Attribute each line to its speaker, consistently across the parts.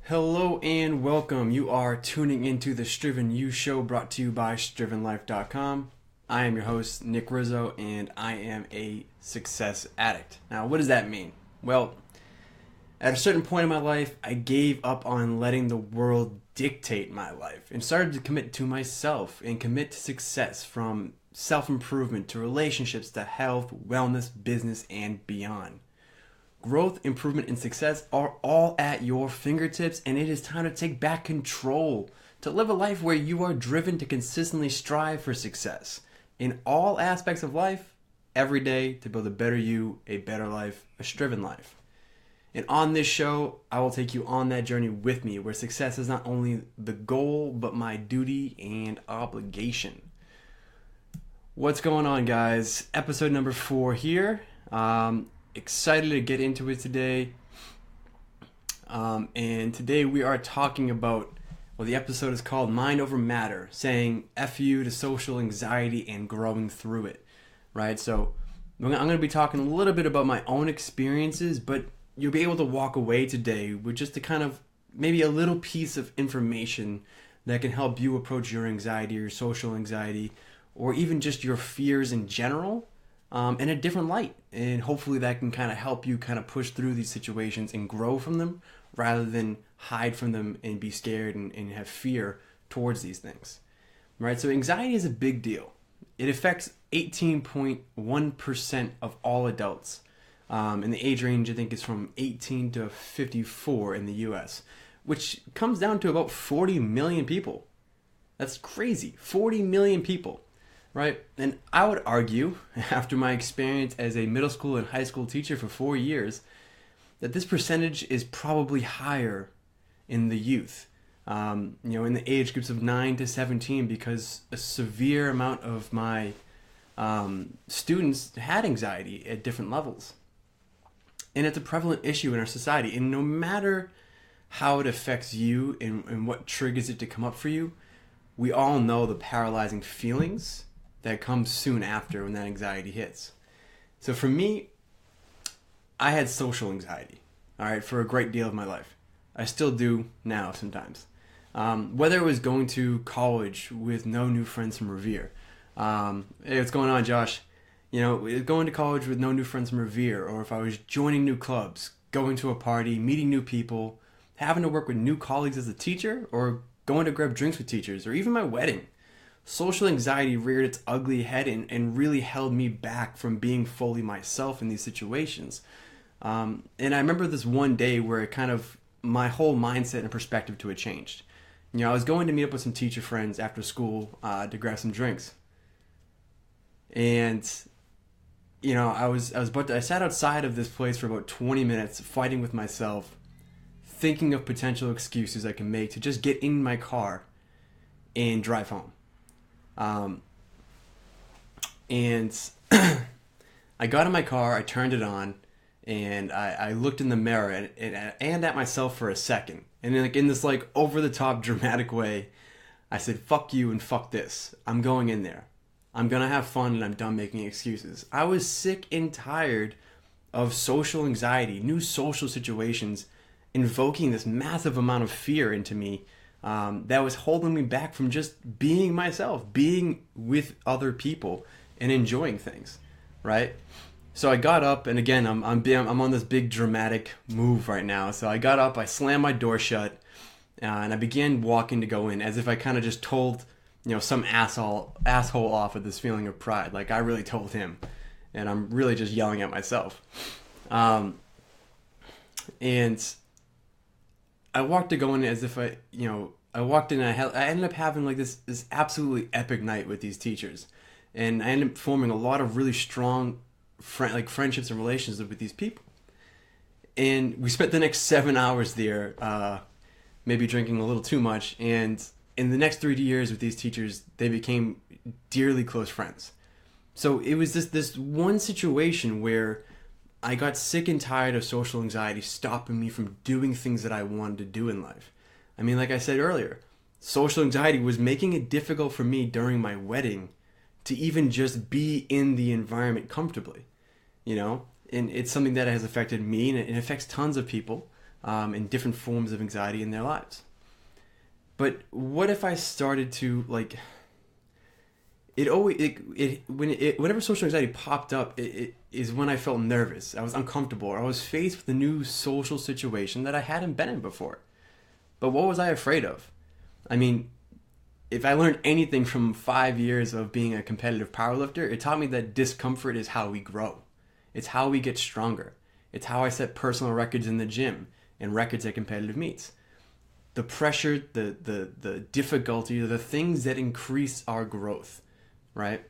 Speaker 1: Hello and welcome. You are tuning into the Striven You Show brought to you by StrivenLife.com. I am your host, Nick Rizzo, and I am a success addict. Now, what does that mean? Well, at a certain point in my life, I gave up on letting the world dictate my life and started to commit to myself and commit to success, from self-improvement to relationships to health, wellness, business, and beyond. Growth, improvement, and success are all at your fingertips, and it is time to take back control, to live a life where you are driven to consistently strive for success in all aspects of life, every day, to build a better you, a better life, a striven life. And on this show, I will take you on that journey with me, where success is not only the goal, but my duty and obligation. What's going on, guys? Episode number 4 here. Excited to get into it today. And today we are talking about, well, the episode is called Mind Over Matter, saying F you to social anxiety and growing through it, right? So I'm going to be talking a little bit about my own experiences, but you'll be able to walk away today with just a kind of maybe a little piece of information that can help you approach your anxiety, your social anxiety, or even just your fears in general, in a different light. And hopefully that can kind of help you kind of push through these situations and grow from them, rather than hide from them and be scared and have fear towards these things, right? So anxiety is a big deal. It affects 18.1% of all adults. And the age range, I think, is from 18 to 54 in the US, which comes down to about 40 million people. That's crazy. 40 million people. Right? And I would argue, after my experience as a middle school and high school teacher for 4 years, that this percentage is probably higher in the youth. In the age groups of 9 to 17, because a severe amount of my students had anxiety at different levels. And it's a prevalent issue in our society. And no matter how it affects you and what triggers it to come up for you, we all know the paralyzing feelings that comes soon after when that anxiety hits. So for me, I had social anxiety, all right, for a great deal of my life. I still do now sometimes. Whether it was going to college with no new friends from Revere. Hey, what's going on, Josh? Going to college with no new friends from Revere, or if I was joining new clubs, going to a party, meeting new people, having to work with new colleagues as a teacher, or going to grab drinks with teachers, or even my wedding. Social anxiety reared its ugly head and really held me back from being fully myself in these situations. And I remember this one day where it kind of, my whole mindset and perspective to it changed. I was going to meet up with some teacher friends after school to grab some drinks. And, I sat outside of this place for about 20 minutes fighting with myself, thinking of potential excuses I can make to just get in my car and drive home. And I got in my car, I turned it on, and I looked in the mirror and at myself for a second. And in this over-the-top dramatic way, I said, fuck you and fuck this. I'm going in there. I'm going to have fun, and I'm done making excuses. I was sick and tired of social anxiety, new social situations, invoking this massive amount of fear into me. That was holding me back from just being myself, being with other people, and enjoying things, right? So I got up, and again, I'm on this big dramatic move right now. So I got up, I slammed my door shut, and I began walking to go in, as if I kind of just told, some asshole off with this feeling of pride, like I really told him, and I'm really just yelling at myself. And I walked to go in as if I walked in and I ended up having this absolutely epic night with these teachers. And I ended up forming a lot of really strong friendships and relationships with these people. And we spent the next 7 hours there, maybe drinking a little too much. And in the next 3 years with these teachers, they became dearly close friends. So it was this one situation where I got sick and tired of social anxiety stopping me from doing things that I wanted to do in life. I mean, like I said earlier, social anxiety was making it difficult for me during my wedding to even just be in the environment comfortably, And it's something that has affected me, and it affects tons of people. in different forms of anxiety in their lives. But what if I started to like whenever social anxiety popped up, it is when I felt nervous, I was uncomfortable, or I was faced with a new social situation that I hadn't been in before. But what was I afraid of? I mean, if I learned anything from 5 years of being a competitive powerlifter, it taught me that discomfort is how we grow. It's how we get stronger. It's how I set personal records in the gym and records at competitive meets. The pressure, the difficulty, the things that increase our growth, right?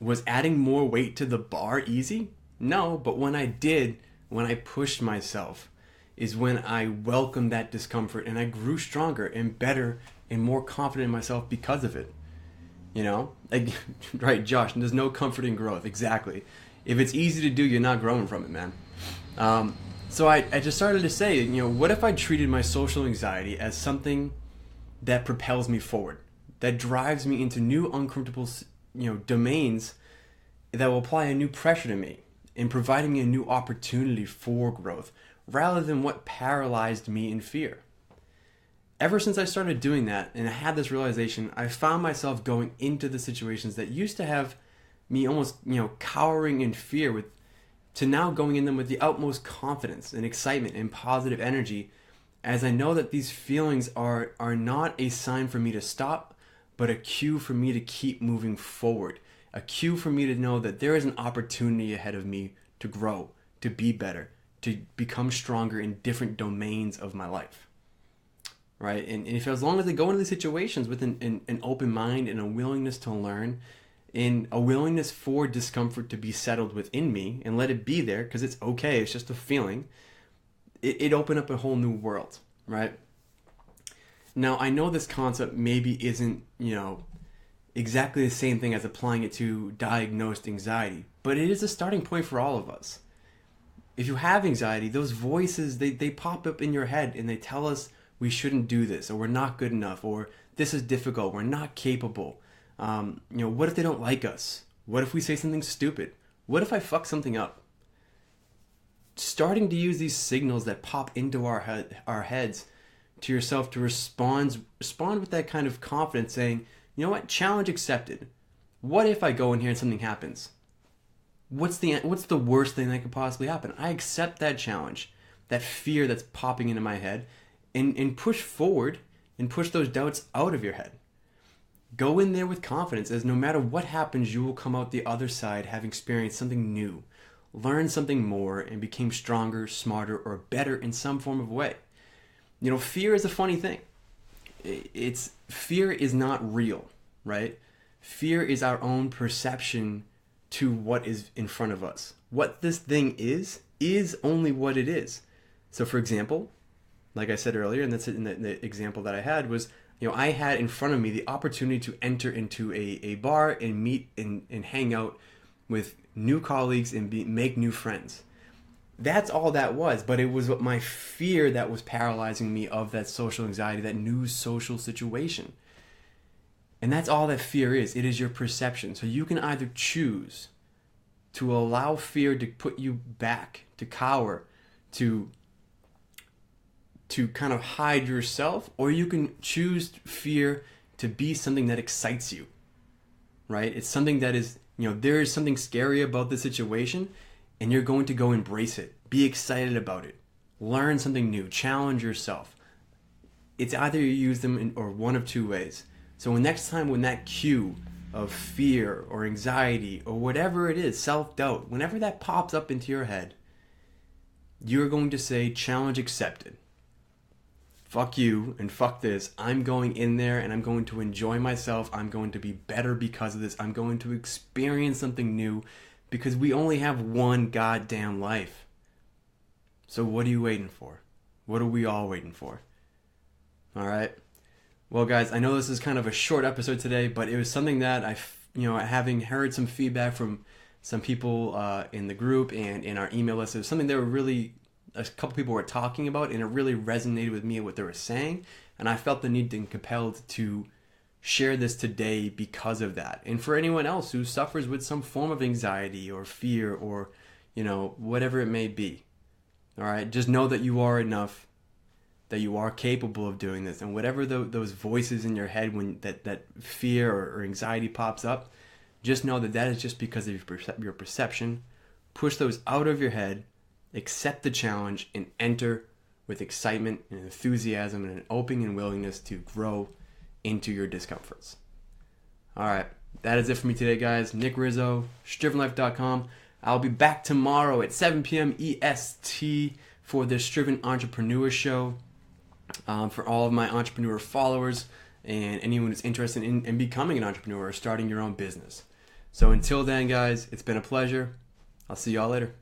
Speaker 1: Was adding more weight to the bar easy? No, but when I pushed myself, is when I welcomed that discomfort and I grew stronger and better and more confident in myself because of it. You know? Like, right, Josh, there's no comfort in growth. Exactly. If it's easy to do, you're not growing from it, man. So I just started to say, you know, what if I treated my social anxiety as something that propels me forward, that drives me into new uncomfortable, domains that will apply a new pressure to me and providing me a new opportunity for growth, rather than what paralyzed me in fear. Ever since I started doing that and I had this realization, I found myself going into the situations that used to have me almost, cowering in fear to now going in them with the utmost confidence and excitement and positive energy, as I know that these feelings are not a sign for me to stop, but a cue for me to keep moving forward, a cue for me to know that there is an opportunity ahead of me to grow, to be better, to become stronger in different domains of my life, right? And if as long as I go into these situations with an open mind and a willingness to learn, in a willingness for discomfort to be settled within me and let it be there because it's okay, it's just a feeling, it opened up a whole new world, right? Now, I know this concept maybe isn't, exactly the same thing as applying it to diagnosed anxiety, but it is a starting point for all of us. If you have anxiety, those voices, they pop up in your head and they tell us we shouldn't do this, or we're not good enough, or this is difficult, we're not capable. What if they don't like us? What if we say something stupid? What if I fuck something up? Starting to use these signals that pop into our heads to yourself to respond with that kind of confidence, saying, you know what, challenge accepted. What if I go in here and something happens? What's the worst thing that could possibly happen? I accept that challenge, that fear that's popping into my head, and push forward and push those doubts out of your head. Go in there with confidence, as no matter what happens, you will come out the other side having experienced something new, learned something more, and became stronger, smarter, or better in some form of way. Fear is a funny thing. Fear is not real, right? Fear is our own perception to what is in front of us. What this thing is only what it is. So, for example, like I said earlier, and that's in the example that I had was, I had in front of me the opportunity to enter into a bar and meet and hang out with new colleagues and make new friends. That's all that was, but it was my fear that was paralyzing me of that social anxiety, that new social situation. And that's all that fear is. It is your perception. So you can either choose to allow fear to put you back, to cower, to kind of hide yourself, or you can choose fear to be something that excites you, right? It's something that is, there is something scary about the situation, and you're going to go embrace it. Be excited about it. Learn something new. Challenge yourself. It's either you use them or one of two ways. So next time when that cue of fear or anxiety or whatever it is, self-doubt, whenever that pops up into your head, you're going to say, challenge accepted. Fuck you and fuck this. I'm going in there and I'm going to enjoy myself. I'm going to be better because of this. I'm going to experience something new because we only have one goddamn life. So what are you waiting for? What are we all waiting for? All right. Well, guys, I know this is kind of a short episode today, but it was something that having heard some feedback from some people in the group and in our email list, it was something a couple people were talking about, and it really resonated with me what they were saying, and I felt the need and compelled to share this today because of that. And for anyone else who suffers with some form of anxiety or fear or whatever it may be, All right, just know that you are enough, that you are capable of doing this, and whatever those voices in your head when that fear or anxiety pops up, just know that that is just because of your perception. Push those out of your head, accept the challenge, and enter with excitement and enthusiasm and an opening willingness to grow into your discomforts. All right, that is it for me today, guys. Nick Rizzo, strivenlife.com. I'll be back tomorrow at 7 p.m. EST for the Striven Entrepreneur Show. For all of my entrepreneur followers and anyone who's interested in becoming an entrepreneur or starting your own business. So until then, guys, it's been a pleasure. I'll see y'all later.